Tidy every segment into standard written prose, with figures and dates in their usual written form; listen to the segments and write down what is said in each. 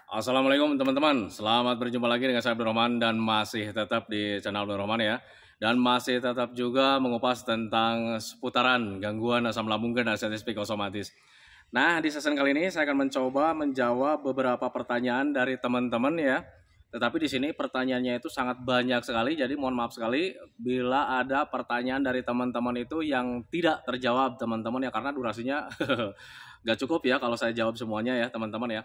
Assalamualaikum teman-teman, selamat berjumpa lagi dengan saya Abdul Rahman dan masih tetap di channel Abdul Rahman ya. Dan masih tetap juga mengupas tentang seputaran gangguan asam lambung dan sensitif psikosomatis. Nah, di sesi kali ini saya akan mencoba menjawab beberapa pertanyaan dari teman-teman ya. Tetapi di sini pertanyaannya itu sangat banyak sekali, jadi mohon maaf sekali bila ada pertanyaan dari teman-teman itu yang tidak terjawab teman-teman ya, karena durasinya nggak cukup ya kalau saya jawab semuanya ya teman-teman ya.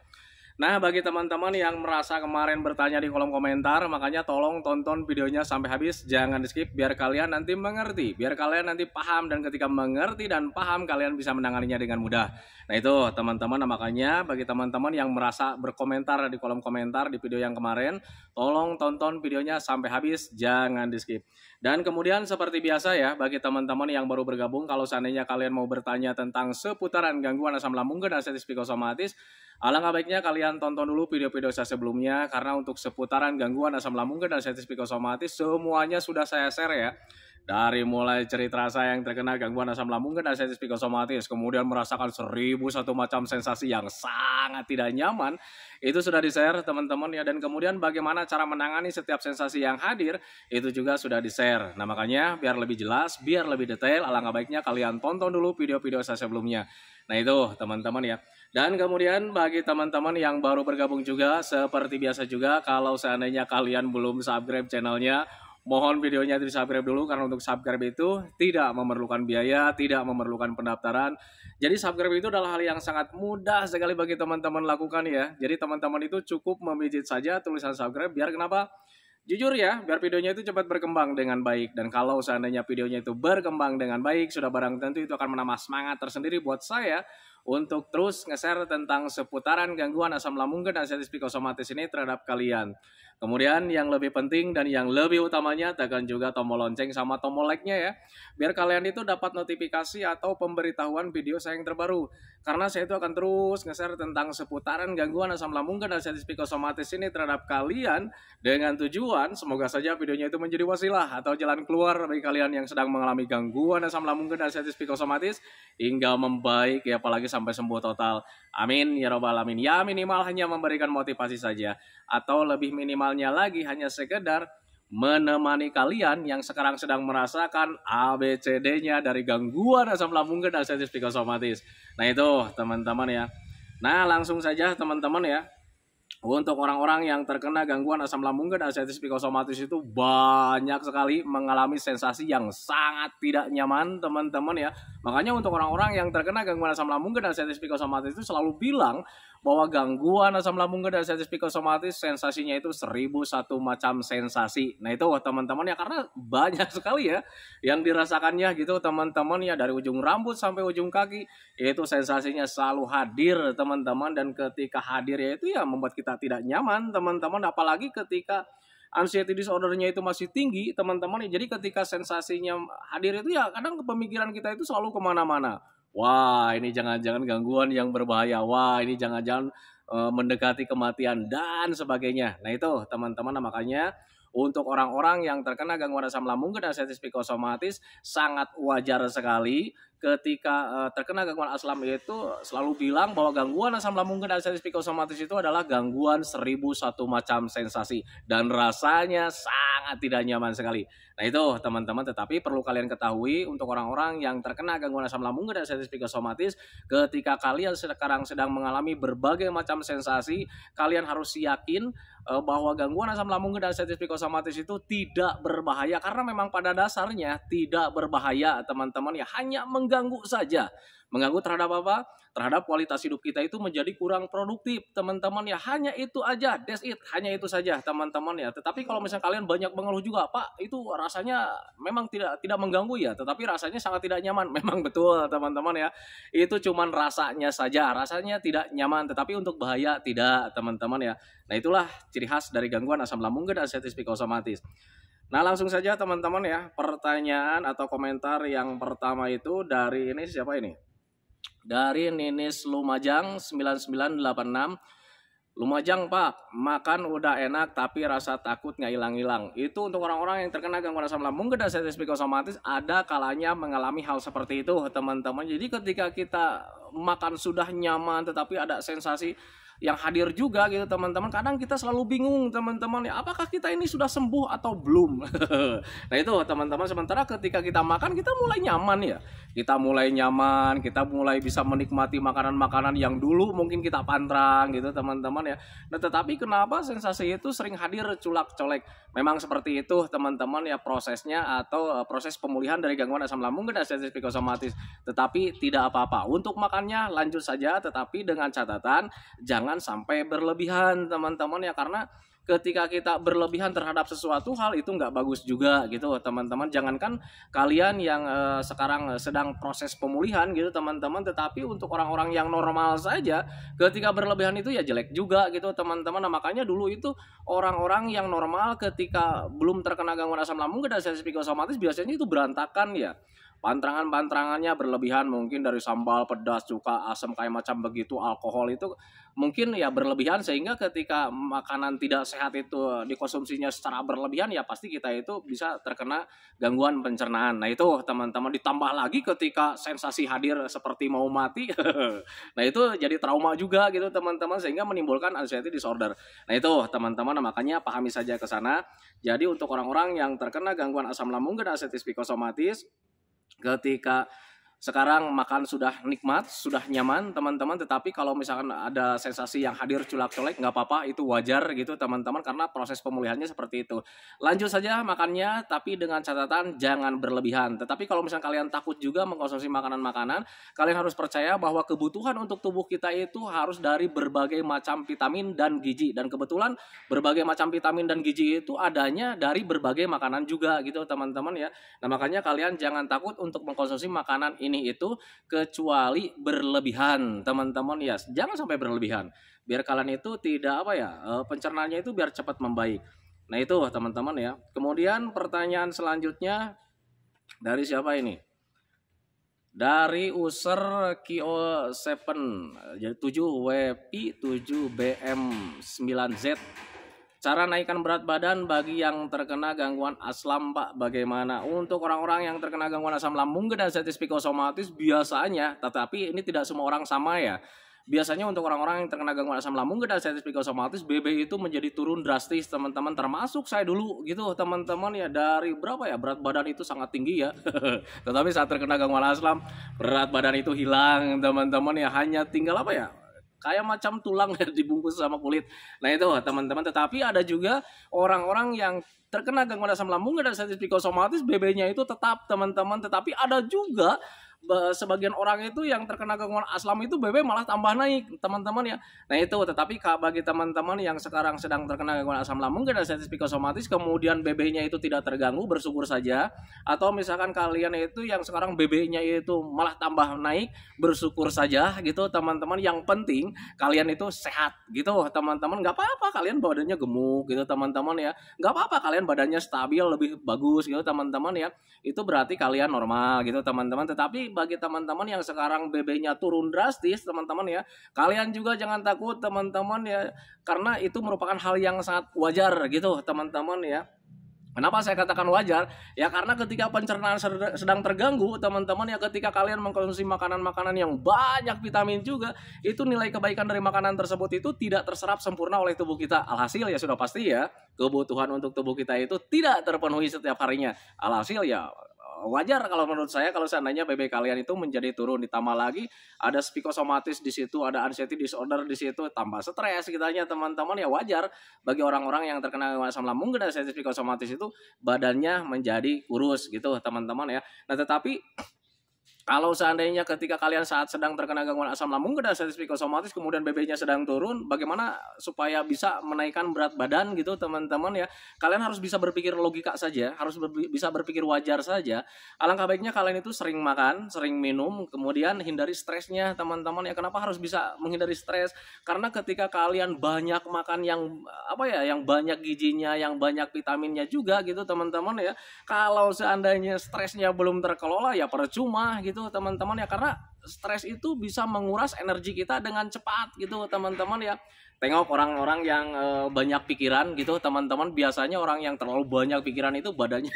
Nah, bagi teman-teman yang merasa kemarin bertanya di kolom komentar, makanya tolong tonton videonya sampai habis, jangan di-skip biar kalian nanti mengerti, biar kalian nanti paham, dan ketika mengerti dan paham kalian bisa menanganinya dengan mudah. Nah itu teman-teman, makanya bagi teman-teman yang merasa berkomentar di kolom komentar di video yang kemarin, tolong tonton videonya sampai habis, jangan di-skip. Dan kemudian seperti biasa ya, bagi teman-teman yang baru bergabung, kalau seandainya kalian mau bertanya tentang seputaran gangguan asam lambung dan sensitif psikosomatis, alangkah baiknya kalian tonton dulu video-video saya sebelumnya, karena untuk seputaran gangguan asam lambung dan sensitif psikosomatis semuanya sudah saya share ya. Dari mulai cerita saya yang terkena gangguan asam lambung dan sensitif psikosomatis, kemudian merasakan 1001 macam sensasi yang sangat tidak nyaman, itu sudah di-share teman-teman ya. Dan kemudian bagaimana cara menangani setiap sensasi yang hadir, itu juga sudah di-share. Nah makanya biar lebih jelas, biar lebih detail, alangkah baiknya kalian tonton dulu video-video saya sebelumnya. Nah itu teman-teman ya. Dan kemudian bagi teman-teman yang baru bergabung juga, seperti biasa juga, kalau seandainya kalian belum subscribe channelnya, mohon videonya di-subscribe dulu, karena untuk subscribe itu tidak memerlukan biaya, tidak memerlukan pendaftaran. Jadi subscribe itu adalah hal yang sangat mudah sekali bagi teman-teman lakukan ya. Jadi teman-teman itu cukup memijit saja tulisan subscribe, biar kenapa? Jujur ya, biar videonya itu cepat berkembang dengan baik. Dan kalau seandainya videonya itu berkembang dengan baik, sudah barang tentu itu akan menambah semangat tersendiri buat saya untuk terus nge-share tentang seputaran gangguan asam lambung dan sensitif psikosomatis ini terhadap kalian. Kemudian yang lebih penting dan yang lebih utamanya, tekan juga tombol lonceng sama tombol like-nya ya, biar kalian itu dapat notifikasi atau pemberitahuan video saya yang terbaru. Karena saya itu akan terus nge-share tentang seputaran gangguan asam lambung dan sensitif psikosomatis ini terhadap kalian, dengan tujuan semoga saja videonya itu menjadi wasilah atau jalan keluar bagi kalian yang sedang mengalami gangguan asam lambung dan sensitif psikosomatis hingga membaik ya, apalagi sampai sembuh total. Amin ya robbal alamin. Ya minimal hanya memberikan motivasi saja, atau lebih minimalnya lagi hanya sekedar menemani kalian yang sekarang sedang merasakan ABCD-nya dari gangguan asam lambung dan sensitif psikosomatis. Nah itu teman-teman ya. Nah langsung saja teman-teman ya. Untuk orang-orang yang terkena gangguan asam lambung dan sensitif psikosomatis itu banyak sekali mengalami sensasi yang sangat tidak nyaman teman-teman ya. Makanya untuk orang-orang yang terkena gangguan asam lambung dan sensitif psikosomatis itu selalu bilang bahwa gangguan asam lambung dan sensitif psikosomatis sensasinya itu 1001 macam sensasi. Nah itu teman-teman ya, karena banyak sekali ya yang dirasakannya gitu teman-teman ya, dari ujung rambut sampai ujung kaki itu sensasinya selalu hadir teman-teman. Dan ketika hadir ya itu ya membuat kita tidak nyaman teman-teman, apalagi ketika anxiety disordernya itu masih tinggi teman-teman. Jadi ketika sensasinya hadir itu ya kadang pemikiran kita itu selalu kemana-mana. Wah ini jangan-jangan gangguan yang berbahaya, wah ini jangan-jangan mendekati kematian dan sebagainya. Nah itu teman-teman, makanya untuk orang-orang yang terkena gangguan asam lambung dan sensitif psikosomatis sangat wajar sekali ketika terkena gangguan asam lambung itu selalu bilang bahwa gangguan asam lambung dan sensitif psikosomatis itu adalah gangguan 1001 macam sensasi dan rasanya sangat tidak nyaman sekali. Nah itu teman-teman, tetapi perlu kalian ketahui untuk orang-orang yang terkena gangguan asam lambung dan sensitif psikosomatis, ketika kalian sekarang sedang mengalami berbagai macam sensasi, kalian harus yakin bahwa gangguan asam lambung dan sensitif psikosomatis itu tidak berbahaya, karena memang pada dasarnya tidak berbahaya teman-teman ya, hanya mengganggu saja. Mengganggu terhadap apa? Terhadap kualitas hidup kita itu menjadi kurang produktif teman-teman ya, hanya itu aja, that's it, hanya itu saja teman-teman ya. Tetapi kalau misalnya kalian banyak mengeluh juga, Pak itu rasanya memang tidak mengganggu ya, tetapi rasanya sangat tidak nyaman. Memang betul teman-teman ya, itu cuman rasanya saja, rasanya tidak nyaman, tetapi untuk bahaya tidak teman-teman ya. Nah itulah ciri khas dari gangguan asam lambung dan sensitif psikosomatis. Nah langsung saja teman-teman ya, pertanyaan atau komentar yang pertama itu dari ini, siapa ini? Dari Ninis Lumajang 9986. Lumajang Pak, makan udah enak tapi rasa takut nggak hilang-hilang. Itu untuk orang-orang yang terkena gangguan asam lambung dan sensitif psikosomatis, ada kalanya mengalami hal seperti itu teman-teman. Jadi ketika kita makan sudah nyaman tetapi ada sensasi yang hadir juga gitu teman-teman. Kadang kita selalu bingung teman-teman ya, apakah kita ini sudah sembuh atau belum. Nah itu teman-teman, sementara ketika kita makan kita mulai nyaman ya. Kita mulai nyaman, kita mulai bisa menikmati makanan-makanan yang dulu mungkin kita pantrang gitu teman-teman ya. Nah tetapi kenapa sensasi itu sering hadir culak-colek? Memang seperti itu teman-teman ya prosesnya, atau proses pemulihan dari gangguan asam lambung dan sensitif psikosomatis. Tetapi tidak apa-apa, untuk makannya lanjut saja, tetapi dengan catatan jangan sampai berlebihan teman-teman ya, karena ketika kita berlebihan terhadap sesuatu hal itu nggak bagus juga gitu teman-teman. Jangankan kalian yang sekarang sedang proses pemulihan gitu teman-teman, tetapi untuk orang-orang yang normal saja ketika berlebihan itu ya jelek juga gitu teman-teman. Nah makanya dulu itu orang-orang yang normal ketika belum terkena gangguan asam lambung dan sensitif psikosomatis biasanya itu berantakan ya. Pantrangan-pantrangannya berlebihan, mungkin dari sambal, pedas, cuka, asam kayak macam begitu, alkohol itu mungkin ya berlebihan, sehingga ketika makanan tidak sehat itu dikonsumsinya secara berlebihan ya pasti kita itu bisa terkena gangguan pencernaan. Nah itu teman-teman, ditambah lagi ketika sensasi hadir seperti mau mati. Nah itu jadi trauma juga gitu teman-teman, sehingga menimbulkan anxiety disorder. Nah itu teman-teman, makanya pahami saja ke sana. Jadi untuk orang-orang yang terkena gangguan asam lambung dan sensitif psikosomatis, ketika sekarang makan sudah nikmat, sudah nyaman teman-teman, tetapi kalau misalkan ada sensasi yang hadir culak-colek nggak apa-apa, itu wajar gitu teman-teman, karena proses pemulihannya seperti itu. Lanjut saja makannya, tapi dengan catatan jangan berlebihan. Tetapi kalau misalkan kalian takut juga mengkonsumsi makanan-makanan, kalian harus percaya bahwa kebutuhan untuk tubuh kita itu harus dari berbagai macam vitamin dan gizi, dan kebetulan berbagai macam vitamin dan gizi itu adanya dari berbagai makanan juga gitu teman-teman ya. Nah makanya kalian jangan takut untuk mengkonsumsi makanan ini itu, kecuali berlebihan teman-teman ya, jangan sampai berlebihan biar kalian itu tidak apa ya, pencernaannya itu biar cepat membaik. Nah itu teman-teman ya. Kemudian pertanyaan selanjutnya dari siapa ini? Dari user Kio7 jadi 7WP 7BM9Z. Cara naikkan berat badan bagi yang terkena gangguan asam, Pak, bagaimana? Untuk orang-orang yang terkena gangguan asam lambung dan sensitif psikosomatis biasanya, tetapi ini tidak semua orang sama ya. Biasanya untuk orang-orang yang terkena gangguan asam lambung dan sensitif psikosomatis, BB itu menjadi turun drastis teman-teman, termasuk saya dulu gitu teman-teman ya. Dari berapa ya, berat badan itu sangat tinggi ya. Tetapi saat terkena gangguan asam, berat badan itu hilang teman-teman ya, hanya tinggal apa ya, kayak macam tulang dibungkus sama kulit. Nah itu teman-teman. Tetapi ada juga orang-orang yang terkena gangguan asam lambung dan sensitif psikosomatis, BB-nya itu tetap teman-teman. Tetapi ada juga sebagian orang itu yang terkena gangguan asam itu BB malah tambah naik teman-teman ya. Nah itu, tetapi bagi teman-teman yang sekarang sedang terkena gangguan asam lambung dan sensitif psikosomatis, kemudian BB-nya itu tidak terganggu, bersyukur saja. Atau misalkan kalian itu yang sekarang BB-nya itu malah tambah naik, bersyukur saja gitu teman-teman. Yang penting kalian itu sehat gitu teman-teman. Nggak apa-apa kalian badannya gemuk gitu teman-teman ya, nggak apa-apa kalian badannya stabil, lebih bagus gitu teman-teman ya. Itu berarti kalian normal gitu teman-teman. Tetapi bagi teman-teman yang sekarang BB-nya turun drastis teman-teman ya, kalian juga jangan takut teman-teman ya, karena itu merupakan hal yang sangat wajar gitu teman-teman ya. Kenapa saya katakan wajar? Ya karena ketika pencernaan sedang terganggu teman-teman ya, ketika kalian mengkonsumsi makanan-makanan yang banyak vitamin juga, itu nilai kebaikan dari makanan tersebut itu tidak terserap sempurna oleh tubuh kita. Alhasil ya sudah pasti ya, kebutuhan untuk tubuh kita itu tidak terpenuhi setiap harinya. Alhasil ya wajar kalau menurut saya kalau seandainya BB kalian itu menjadi turun, ditambah lagi ada psikosomatis di situ, ada anxiety disorder di situ, tambah stres kitanya teman-teman ya, wajar bagi orang-orang yang terkena asam lambung dan anxiety psikosomatis itu badannya menjadi kurus gitu teman-teman ya. Nah tetapi kalau seandainya ketika kalian saat sedang terkena gangguan asam lambung dan sensitif psikosomatis, kemudian BB-nya sedang turun, bagaimana supaya bisa menaikkan berat badan gitu teman-teman ya? Kalian harus bisa berpikir logika saja, harus bisa berpikir wajar saja. Alangkah baiknya kalian itu sering makan, sering minum, kemudian hindari stresnya teman-teman ya. Kenapa harus bisa menghindari stres? Karena ketika kalian banyak makan yang apa ya, yang banyak gizinya, yang banyak vitaminnya juga gitu teman-teman ya. Kalau seandainya stresnya belum terkelola ya percuma gitu teman-teman ya, karena stres itu bisa menguras energi kita dengan cepat gitu teman-teman ya. Tengok orang-orang yang banyak pikiran gitu teman-teman, biasanya orang yang terlalu banyak pikiran itu badannya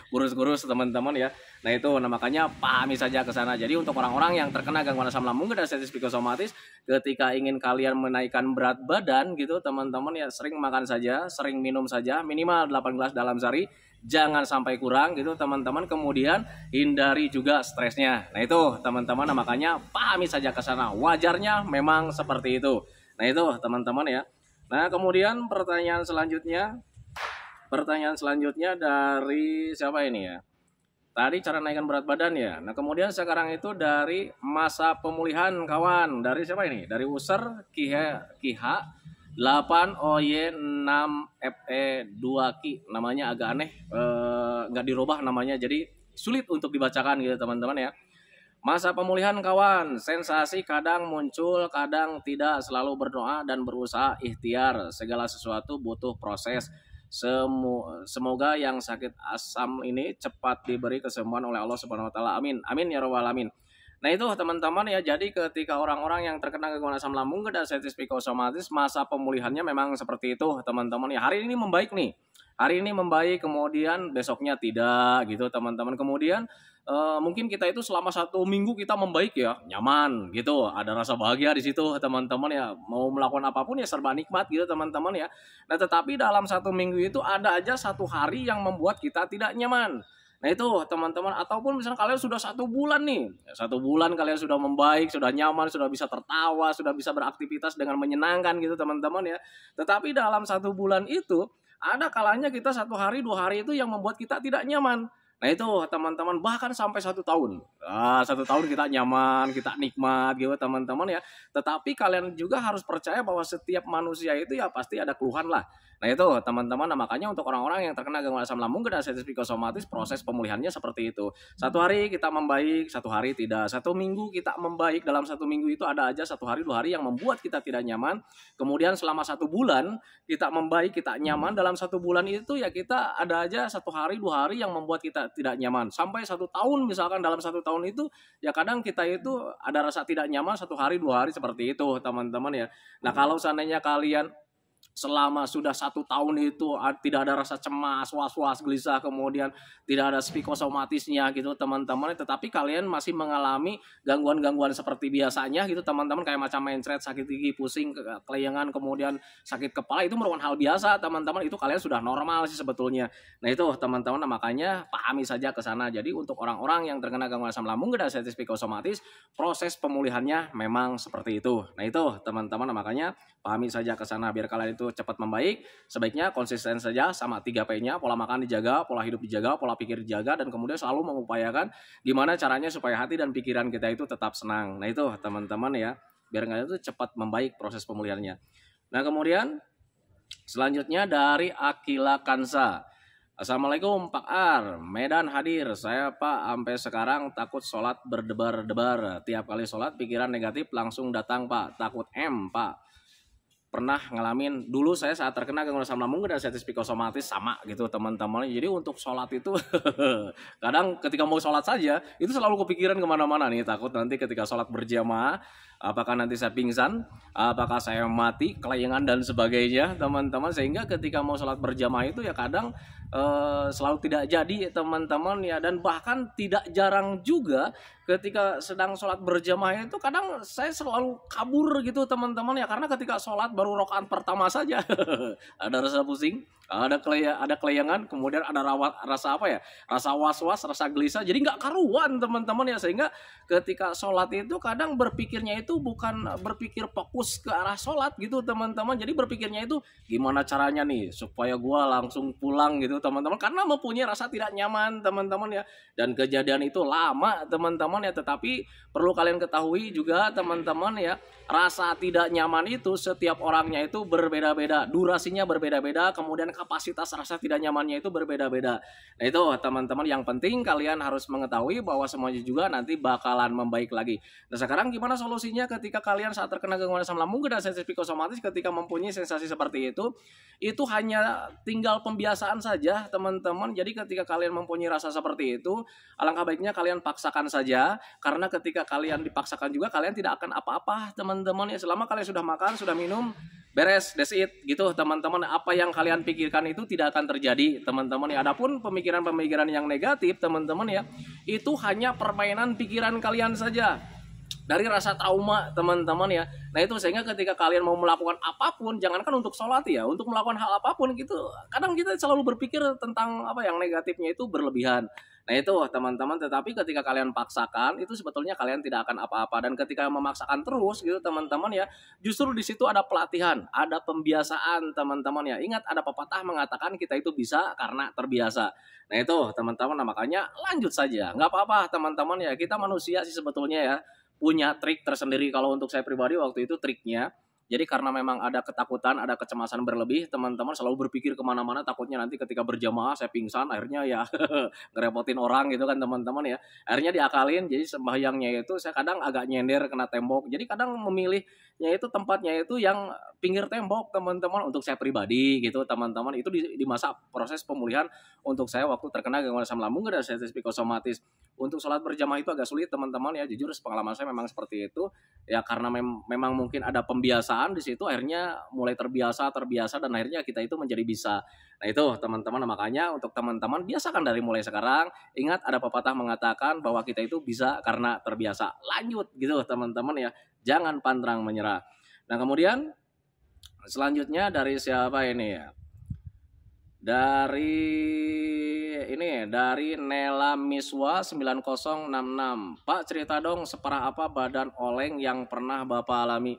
kurus-kurus teman-teman ya. Nah itu, nah makanya pahami saja ke sana. Jadi untuk orang-orang yang terkena gangguan asam lambung dan status psikosomatis, ketika ingin kalian menaikkan berat badan gitu teman-teman ya, sering makan saja, sering minum saja, minimal 8 gelas dalam sehari, jangan sampai kurang gitu teman-teman. Kemudian hindari juga stresnya. Nah itu teman-teman, nah makanya pahami saja ke sana. Wajarnya memang seperti itu. Nah itu teman-teman ya. Nah kemudian pertanyaan selanjutnya dari siapa ini ya? Tadi cara naikkan berat badan ya. Nah kemudian sekarang itu dari masa pemulihan kawan. Dari siapa ini? Dari user Kiha 8OY6FE2Ki. Namanya agak aneh, nggak dirubah namanya, jadi sulit untuk dibacakan gitu teman-teman ya. Masa pemulihan kawan, sensasi kadang muncul, kadang tidak, selalu berdoa dan berusaha ikhtiar. Segala sesuatu butuh proses. Semoga yang sakit asam ini cepat diberi kesembuhan oleh Allah Subhanahu wa taala. Amin. Amin ya rabbal alamin. Nah itu teman-teman ya, jadi ketika orang-orang yang terkena gangguan asam lambung dan status psikosomatis, masa pemulihannya memang seperti itu teman-teman ya. Hari ini membaik nih. Hari ini membaik, kemudian besoknya tidak gitu teman-teman. Kemudian mungkin kita itu selama 1 minggu kita membaik ya, nyaman gitu, ada rasa bahagia di situ teman-teman ya, mau melakukan apapun ya serba nikmat gitu teman-teman ya. Nah tetapi dalam 1 minggu itu ada aja 1 hari yang membuat kita tidak nyaman. Nah itu teman-teman, ataupun misalnya kalian sudah 1 bulan nih, 1 bulan kalian sudah membaik, sudah nyaman, sudah bisa tertawa, sudah bisa beraktivitas dengan menyenangkan gitu teman-teman ya. Tetapi dalam 1 bulan itu ada kalanya kita 1 hari 2 hari itu yang membuat kita tidak nyaman. Nah itu teman-teman, bahkan sampai 1 tahun. 1 tahun kita nyaman, kita nikmat gitu teman-teman ya. Tetapi kalian juga harus percaya bahwa setiap manusia itu ya pasti ada keluhan lah. Nah itu teman-teman, nah makanya untuk orang-orang yang terkena gangguan asam lambung dan status psikosomatis, proses pemulihannya seperti itu. 1 hari kita membaik, 1 hari tidak. 1 minggu kita membaik, dalam 1 minggu itu ada aja 1 hari 2 hari yang membuat kita tidak nyaman. Kemudian selama 1 bulan kita membaik, kita nyaman. Dalam 1 bulan itu ya kita ada aja 1 hari 2 hari yang membuat kita tidak nyaman. Sampai 1 tahun, misalkan dalam 1 tahun itu ya kadang kita itu ada rasa tidak nyaman 1 hari 2 hari seperti itu teman-teman ya. Nah kalau seandainya kalian selama sudah 1 tahun itu tidak ada rasa cemas, was-was, gelisah, kemudian tidak ada psikosomatisnya gitu teman-teman, tetapi kalian masih mengalami gangguan-gangguan seperti biasanya gitu teman-teman, kayak macam mencret, sakit gigi, pusing, kelayangan, kemudian sakit kepala, itu merupakan hal biasa teman-teman, itu kalian sudah normal sih sebetulnya. Nah itu teman-teman, makanya pahami saja ke sana. Jadi untuk orang-orang yang terkena gangguan asam lambung dan status psikosomatis, proses pemulihannya memang seperti itu. Nah itu teman-teman, makanya pahami saja ke sana biar kalian itu cepat membaik. Sebaiknya konsisten saja sama 3P-nya, pola makan dijaga, pola hidup dijaga, pola pikir dijaga, dan kemudian selalu mengupayakan gimana caranya supaya hati dan pikiran kita itu tetap senang. Nah itu teman-teman ya, biar kalian itu cepat membaik proses pemulihannya. Nah kemudian selanjutnya dari Akila Kansa. Assalamualaikum Pak Ar, Medan hadir. Saya Pak sampai sekarang takut sholat berdebar-debar. Tiap kali sholat pikiran negatif langsung datang Pak. Takut Pak. Pernah ngalamin dulu saya saat terkena gangguan asam lambung dan status psikosomatis sama gitu teman-teman. Jadi untuk sholat itu kadang ketika mau sholat saja itu selalu kepikiran kemana-mana nih, takut nanti ketika sholat berjamaah apakah nanti saya pingsan, apakah saya mati, kelayangan dan sebagainya teman-teman, sehingga ketika mau sholat berjamaah itu ya kadang selalu tidak jadi teman-teman ya. Dan bahkan tidak jarang juga ketika sedang sholat berjamaah itu kadang saya selalu kabur gitu teman-teman ya, karena ketika sholat baru rakaat pertama saja ada rasa pusing, ada kelayangan, kemudian ada rasa apa ya, rasa was-was, rasa gelisah, jadi nggak karuan teman-teman ya. Sehingga ketika sholat itu kadang berpikirnya itu bukan berpikir fokus ke arah sholat gitu teman-teman, jadi berpikirnya itu gimana caranya nih supaya gua langsung pulang gitu teman-teman, karena mempunyai rasa tidak nyaman teman-teman ya. Dan kejadian itu lama teman-teman ya, tetapi perlu kalian ketahui juga teman-teman ya, rasa tidak nyaman itu setiap orangnya itu berbeda-beda, durasinya berbeda-beda, kemudian kapasitas rasa tidak nyamannya itu berbeda-beda. Nah itu teman-teman, yang penting kalian harus mengetahui bahwa semuanya juga nanti bakalan membaik lagi. Nah sekarang gimana solusinya? intinya ketika kalian saat terkena gangguan asam lambung dan sensitif psikosomatis, ketika mempunyai sensasi seperti itu hanya tinggal pembiasaan saja teman-teman. Jadi ketika kalian mempunyai rasa seperti itu, alangkah baiknya kalian paksakan saja, karena ketika kalian dipaksakan juga kalian tidak akan apa-apa teman-teman ya. Selama kalian sudah makan, sudah minum, beres, that's it gitu teman-teman. Apa yang kalian pikirkan itu tidak akan terjadi teman-teman ya. Adapun pemikiran-pemikiran yang negatif teman-teman ya, itu hanya permainan pikiran kalian saja dari rasa trauma teman-teman ya. Nah itu sehingga ketika kalian mau melakukan apapun, jangankan untuk sholat ya, untuk melakukan hal apapun gitu, kadang kita selalu berpikir tentang apa yang negatifnya itu berlebihan. Nah itu teman-teman, tetapi ketika kalian paksakan itu sebetulnya kalian tidak akan apa-apa. Dan ketika memaksakan terus gitu teman-teman ya, justru di situ ada pelatihan, ada pembiasaan teman-teman ya. Ingat, ada pepatah mengatakan kita itu bisa karena terbiasa. Nah itu teman-teman, nah, makanya lanjut saja, nggak apa-apa teman-teman ya. Kita manusia sih sebetulnya ya, punya trik tersendiri. Kalau untuk saya pribadi waktu itu triknya, jadi karena memang ada ketakutan, ada kecemasan berlebih, teman-teman selalu berpikir kemana-mana, takutnya nanti ketika berjamaah saya pingsan, akhirnya ya ngerepotin orang gitu kan teman-teman ya. Akhirnya diakalin, jadi sembahyangnya itu saya kadang agak nyender kena tembok, jadi kadang memilihnya itu tempatnya itu yang pinggir tembok teman-teman. Untuk saya pribadi gitu teman-teman, itu di masa proses pemulihan untuk saya waktu terkena gangguan asam lambung dan sensitif psikosomatis. Untuk sholat berjamaah itu agak sulit teman-teman ya, jujur pengalaman saya memang seperti itu ya, karena memang mungkin ada pembiasaan di situ, akhirnya mulai terbiasa dan akhirnya kita itu menjadi bisa. Nah itu teman-teman, makanya untuk teman-teman biasakan dari mulai sekarang. Ingat, ada pepatah mengatakan bahwa kita itu bisa karena terbiasa. Lanjut gitu teman-teman ya, jangan pantang menyerah. Nah kemudian selanjutnya dari siapa ini ya? Dari Nela Miswa 9066. Pak, cerita dong separah apa badan oleng yang pernah Bapak alami.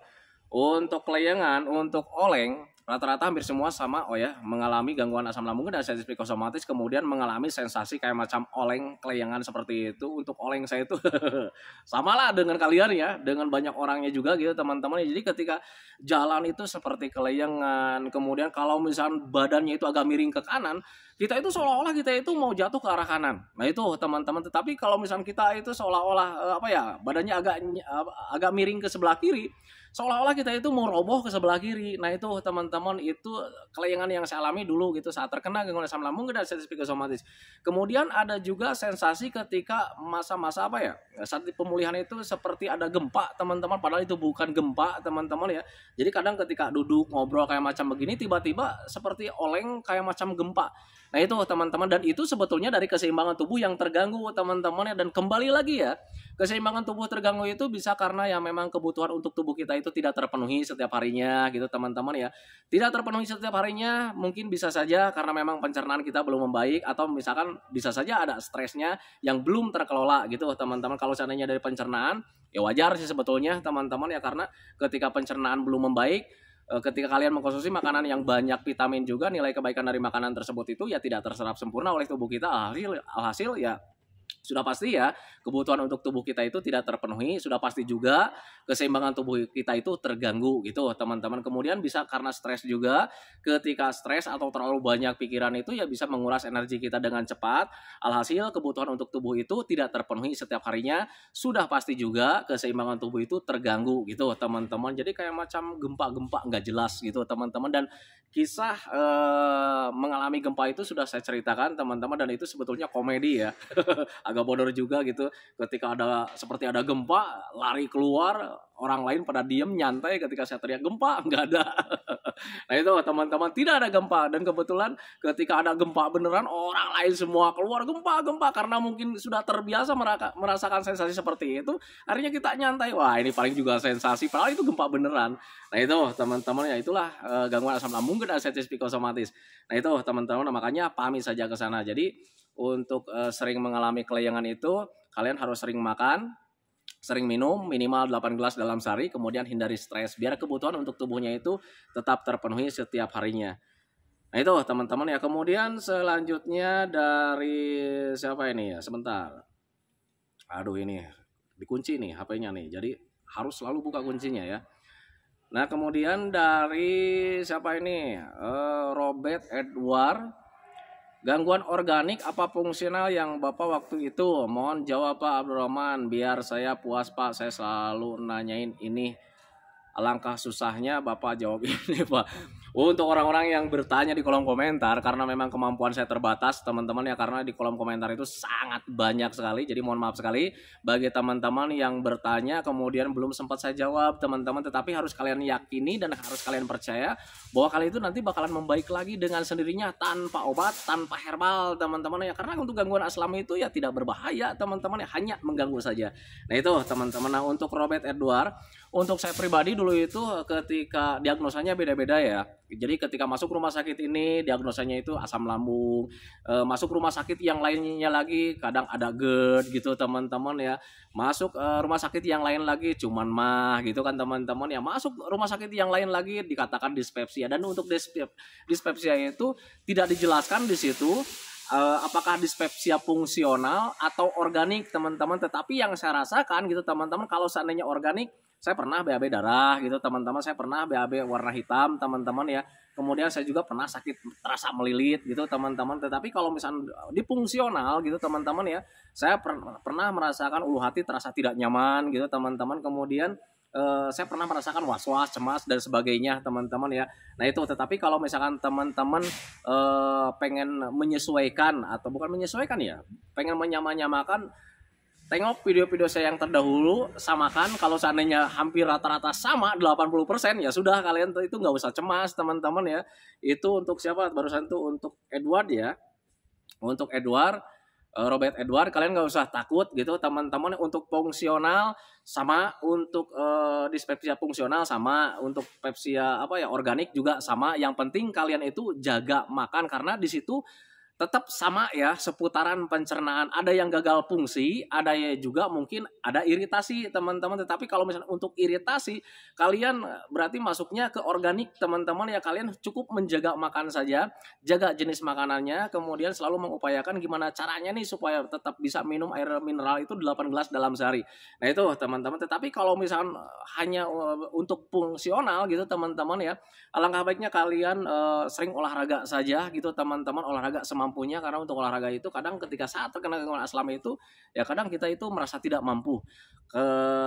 Untuk kelayangan, untuk oleng rata-rata hampir semua sama mengalami gangguan asam lambung dan sensitif psikosomatis, kemudian mengalami sensasi kayak macam oleng kelayangan seperti itu. Untuk oleng saya itu samalah dengan kalian ya, dengan banyak orangnya juga gitu teman-teman. Jadi ketika jalan itu seperti kelayangan, kemudian kalau misalnya badannya itu agak miring ke kanan, kita itu seolah-olah kita itu mau jatuh ke arah kanan. Nah itu teman-teman, tetapi kalau misalnya kita itu seolah-olah badannya agak miring ke sebelah kiri, seolah-olah kita itu mau roboh ke sebelah kiri. Nah itu teman-teman, itu kelayangan yang saya alami dulu gitu saat terkena gangguan asam lambung dan sensitif psikosomatis. Kemudian ada juga sensasi ketika masa-masa saat di pemulihan itu seperti ada gempa teman-teman, padahal itu bukan gempa teman-teman ya. Jadi kadang ketika duduk ngobrol kayak macam begini, tiba-tiba seperti oleng kayak macam gempa. Nah itu teman-teman, dan itu sebetulnya dari keseimbangan tubuh yang terganggu teman-teman ya. Dan kembali lagi ya, keseimbangan tubuh terganggu itu bisa karena ya memang kebutuhan untuk tubuh kita itu tidak terpenuhi setiap harinya gitu teman-teman ya. Tidak terpenuhi setiap harinya mungkin bisa saja karena memang pencernaan kita belum membaik, atau misalkan bisa saja ada stresnya yang belum terkelola gitu teman-teman. Kalau seandainya dari pencernaan ya wajar sih sebetulnya teman-teman ya, karena ketika pencernaan belum membaik, ketika kalian mengkonsumsi makanan yang banyak vitamin juga, nilai kebaikan dari makanan tersebut itu ya tidak terserap sempurna oleh tubuh kita. Alhasil ya sudah pasti ya kebutuhan untuk tubuh kita itu tidak terpenuhi, sudah pasti juga keseimbangan tubuh kita itu terganggu gitu teman-teman. Kemudian bisa karena stres juga, ketika stres atau terlalu banyak pikiran itu ya bisa menguras energi kita dengan cepat. Alhasil kebutuhan untuk tubuh itu tidak terpenuhi setiap harinya, sudah pasti juga keseimbangan tubuh itu terganggu gitu teman-teman. Jadi kayak macam gempa-gempa nggak jelas gitu teman-teman. Dan kisah mengalami gempa itu sudah saya ceritakan teman-teman, dan itu sebetulnya komedi ya. Agak bodoh juga gitu, ketika seperti ada gempa, lari keluar, orang lain pada diem nyantai, ketika saya teriak gempa nggak ada. Nah itu teman-teman, tidak ada gempa. Dan kebetulan ketika ada gempa beneran, orang lain semua keluar gempa karena mungkin sudah terbiasa merasakan sensasi seperti itu. Akhirnya kita nyantai, wah ini paling juga sensasi, padahal itu gempa beneran. Nah itu teman-teman ya, itulah gangguan asam lambung dan sensitif psikosomatis. Nah itu teman-teman, makanya pahami saja ke sana. Jadi untuk sering mengalami kelayangan itu, kalian harus sering makan, sering minum, minimal 8 gelas dalam sehari, kemudian hindari stres, biar kebutuhan untuk tubuhnya itu tetap terpenuhi setiap harinya. Nah itu teman-teman ya. Kemudian selanjutnya dari siapa ini ya, sebentar. Aduh ini dikunci nih HP-nya nih, jadi harus selalu buka kuncinya ya. Nah kemudian dari siapa ini, Robert Edward Gangguan organik apa fungsional yang Bapak waktu itu? Mohon jawab Pak Abdurrahman, biar saya puas Pak, saya selalu nanyain ini. Alangkah susahnya Bapak jawab ini Pak. Untuk orang-orang yang bertanya di kolom komentar, karena memang kemampuan saya terbatas teman-teman ya, karena di kolom komentar itu sangat banyak sekali, jadi mohon maaf sekali bagi teman-teman yang bertanya kemudian belum sempat saya jawab teman-teman, tetapi harus kalian yakini dan harus kalian percaya bahwa kalian itu nanti bakalan membaik lagi dengan sendirinya tanpa obat, tanpa herbal teman-teman ya, karena untuk gangguan aslam itu ya tidak berbahaya teman-teman ya, hanya mengganggu saja. Nah itu teman-teman. Nah untuk Robert Edward, untuk saya pribadi dulu itu ketika diagnosanya beda-beda ya. Jadi ketika masuk rumah sakit ini diagnosanya itu asam lambung. Masuk rumah sakit yang lainnya lagi kadang ada GERD gitu teman-teman ya. Masuk rumah sakit yang lain lagi cuman mah gitu kan teman-teman ya. Masuk rumah sakit yang lain lagi dikatakan dispepsia, dan untuk dispepsia itu tidak dijelaskan di situ apakah dispepsia fungsional atau organik teman-teman. Tetapi yang saya rasakan gitu teman-teman, kalau seandainya organik, saya pernah BAB darah gitu teman-teman, saya pernah BAB warna hitam teman-teman ya, kemudian saya juga pernah sakit terasa melilit gitu teman-teman. Tetapi kalau misalnya di fungsional gitu teman-teman ya, saya pernah merasakan ulu hati terasa tidak nyaman gitu teman-teman, kemudian saya pernah merasakan was-was, cemas dan sebagainya teman-teman ya. Nah itu, tetapi kalau misalkan teman-teman pengen menyesuaikan atau bukan menyesuaikan ya, pengen menyamakan, tengok video-video saya yang terdahulu, samakan. Kalau seandainya hampir rata-rata sama 80%, ya sudah, kalian itu nggak usah cemas teman-teman ya. Itu untuk siapa barusan tuh, untuk Edward ya. Untuk Edward, Robert Edward, kalian nggak usah takut gitu teman-teman. Untuk fungsional sama, untuk dispepsia fungsional sama, untuk pepsia apa ya organik juga sama. Yang penting kalian itu jaga makan, karena di situ tetap sama ya, seputaran pencernaan. Ada yang gagal fungsi, ada ya juga mungkin ada iritasi teman-teman. Tetapi kalau misalnya untuk iritasi, kalian berarti masuknya ke organik teman-teman ya. Kalian cukup menjaga makan saja, jaga jenis makanannya, kemudian selalu mengupayakan gimana caranya nih supaya tetap bisa minum air mineral itu 8 gelas dalam sehari. Nah itu teman-teman. Tetapi kalau misalnya hanya untuk fungsional gitu teman-teman ya, alangkah baiknya kalian sering olahraga saja gitu teman-teman, olahraga semampunya. Karena untuk olahraga itu kadang ketika saat terkena gangguan aslam itu ya, kadang kita itu merasa tidak mampu,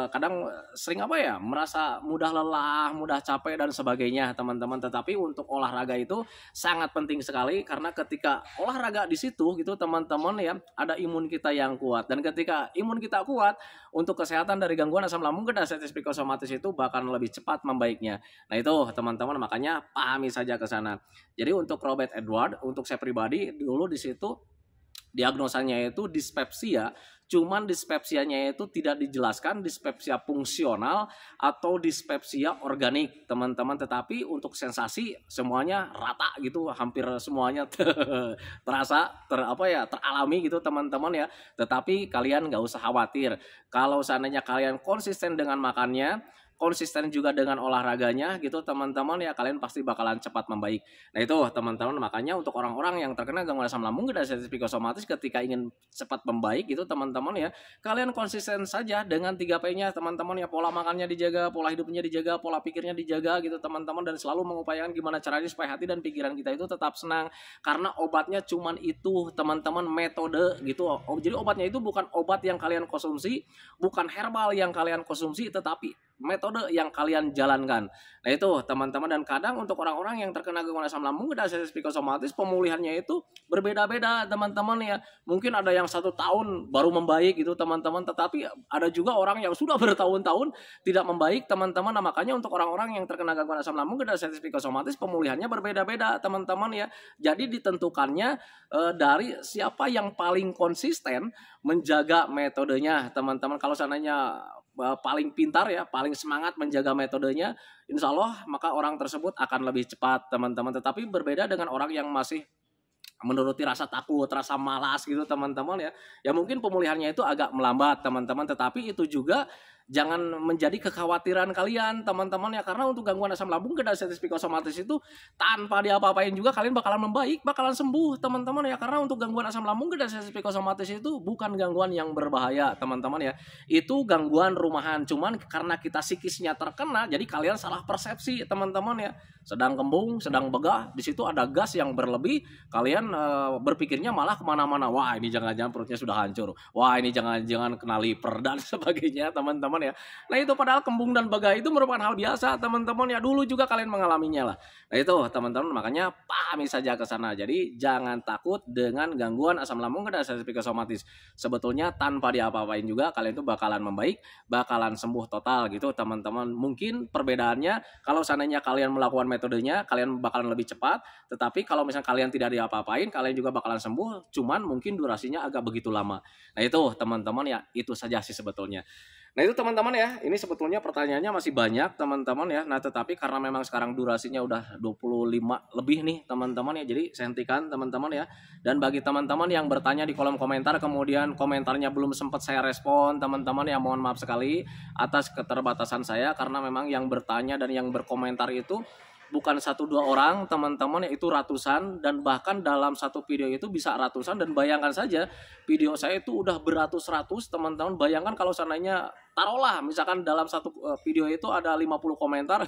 kadang sering apa ya, merasa mudah lelah, mudah capek dan sebagainya teman-teman. Tetapi untuk olahraga itu sangat penting sekali, karena ketika olahraga di situ gitu teman-teman ya, ada imun kita yang kuat, dan ketika imun kita kuat, untuk kesehatan dari gangguan asam lambung dan status psikosomatis itu bahkan lebih cepat membaiknya. Nah itu teman-teman, makanya pahami saja ke sana. Jadi untuk Robert Edward, untuk saya pribadi dulu di situ diagnosanya itu dispepsia, cuman dispepsianya itu tidak dijelaskan dispepsia fungsional atau dispepsia organik teman-teman. Tetapi untuk sensasi semuanya rata gitu, hampir semuanya terasa teralami gitu teman-teman ya. Tetapi kalian nggak usah khawatir, kalau seandainya kalian konsisten dengan makannya, konsisten juga dengan olahraganya gitu teman-teman ya, kalian pasti bakalan cepat membaik. Nah itu teman-teman, makanya untuk orang-orang yang terkena gangguan asam lambung dan status psikosomatis, ketika ingin cepat membaik gitu teman-teman ya, kalian konsisten saja dengan 3P-nya teman-teman ya. Pola makannya dijaga, pola hidupnya dijaga, pola pikirnya dijaga gitu teman-teman, dan selalu mengupayakan gimana caranya supaya hati dan pikiran kita itu tetap senang. Karena obatnya cuman itu teman-teman, metode gitu. Jadi obatnya itu bukan obat yang kalian konsumsi, bukan herbal yang kalian konsumsi, tetapi metode yang kalian jalankan. Nah itu teman-teman. Dan kadang untuk orang-orang yang terkena gangguan asam lambung dan status psikosomatis, pemulihannya itu berbeda-beda teman-teman ya. Mungkin ada yang 1 tahun baru membaik gitu teman-teman, tetapi ada juga orang yang sudah bertahun-tahun tidak membaik teman-teman. Nah makanya untuk orang-orang yang terkena gangguan asam lambung dan status psikosomatis, pemulihannya berbeda-beda teman-teman ya. Jadi ditentukannya dari siapa yang paling konsisten menjaga metodenya teman-teman. Kalau seandainya paling pintar ya, paling semangat menjaga metodenya, insya Allah maka orang tersebut akan lebih cepat teman-teman. Tetapi berbeda dengan orang yang masih menuruti rasa takut, rasa malas gitu teman-teman ya. Ya mungkin pemulihannya itu agak melambat teman-teman, tetapi itu juga jangan menjadi kekhawatiran kalian teman-teman ya, karena untuk gangguan asam lambung dan status psikosomatis itu tanpa diapa-apain juga kalian bakalan membaik, bakalan sembuh teman-teman ya, karena untuk gangguan asam lambung dan status psikosomatis itu bukan gangguan yang berbahaya teman-teman ya, itu gangguan rumahan, cuman karena kita psikisnya terkena jadi kalian salah persepsi teman-teman ya, sedang kembung, sedang begah, di situ ada gas yang berlebih, kalian berpikirnya malah kemana-mana, wah ini jangan-jangan perutnya sudah hancur, wah ini jangan-jangan kena liver dan sebagainya teman-teman ya. Nah itu padahal kembung dan begah itu merupakan hal biasa teman-teman ya, dulu juga kalian mengalaminya lah. Nah itu teman-teman, makanya pahami saja ke sana. Jadi jangan takut dengan gangguan asam lambung dan status psikosomatis. Sebetulnya tanpa diapa-apain juga kalian itu bakalan membaik, bakalan sembuh total gitu teman-teman. Mungkin perbedaannya kalau seandainya kalian melakukan metodenya kalian bakalan lebih cepat, tetapi kalau misalnya kalian tidak diapa-apain kalian juga bakalan sembuh, cuman mungkin durasinya agak begitu lama. Nah itu teman-teman ya, itu saja sih sebetulnya. Nah itu teman-teman ya, ini sebetulnya pertanyaannya masih banyak teman-teman ya. Nah tetapi karena memang sekarang durasinya udah 25 lebih nih teman-teman ya, jadi saya hentikan teman-teman ya. Dan bagi teman-teman yang bertanya di kolom komentar kemudian komentarnya belum sempat saya respon teman-teman ya, mohon maaf sekali atas keterbatasan saya, karena memang yang bertanya dan yang berkomentar itu bukan 1-2 orang teman-teman ya, itu ratusan, dan bahkan dalam satu video itu bisa ratusan, dan bayangkan saja video saya itu udah beratus-ratus teman-teman. Bayangkan kalau seandainya taruhlah misalkan dalam satu video itu ada 50 komentar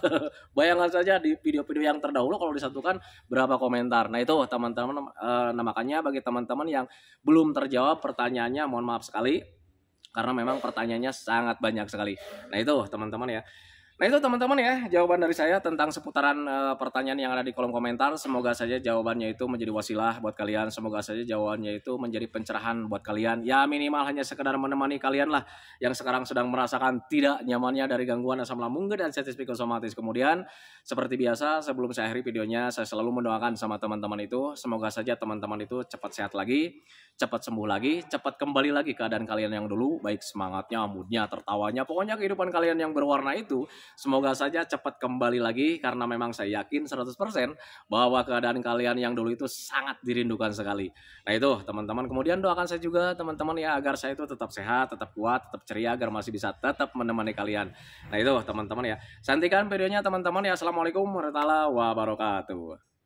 bayangkan saja di video-video yang terdahulu kalau disatukan berapa komentar. Nah itu teman-teman, nah makanya bagi teman-teman yang belum terjawab pertanyaannya mohon maaf sekali, karena memang pertanyaannya sangat banyak sekali. Nah itu teman-teman ya. Nah itu teman-teman ya, jawaban dari saya tentang seputaran pertanyaan yang ada di kolom komentar. Semoga saja jawabannya itu menjadi wasilah buat kalian. Semoga saja jawabannya itu menjadi pencerahan buat kalian. Ya minimal hanya sekedar menemani kalian lah yang sekarang sedang merasakan tidak nyamannya dari gangguan asam lambung dan status psikosomatis. Kemudian seperti biasa sebelum saya akhiri videonya, saya selalu mendoakan sama teman-teman itu, semoga saja teman-teman itu cepat sehat lagi, cepat sembuh lagi, cepat kembali lagi keadaan kalian yang dulu, baik semangatnya, moodnya, tertawanya, pokoknya kehidupan kalian yang berwarna itu semoga saja cepat kembali lagi, karena memang saya yakin 100% bahwa keadaan kalian yang dulu itu sangat dirindukan sekali. Nah itu teman-teman, kemudian doakan saya juga teman-teman ya, agar saya itu tetap sehat, tetap kuat, tetap ceria, agar masih bisa tetap menemani kalian. Nah itu teman-teman ya, santikan videonya teman-teman ya. Assalamualaikum warahmatullahi wabarakatuh.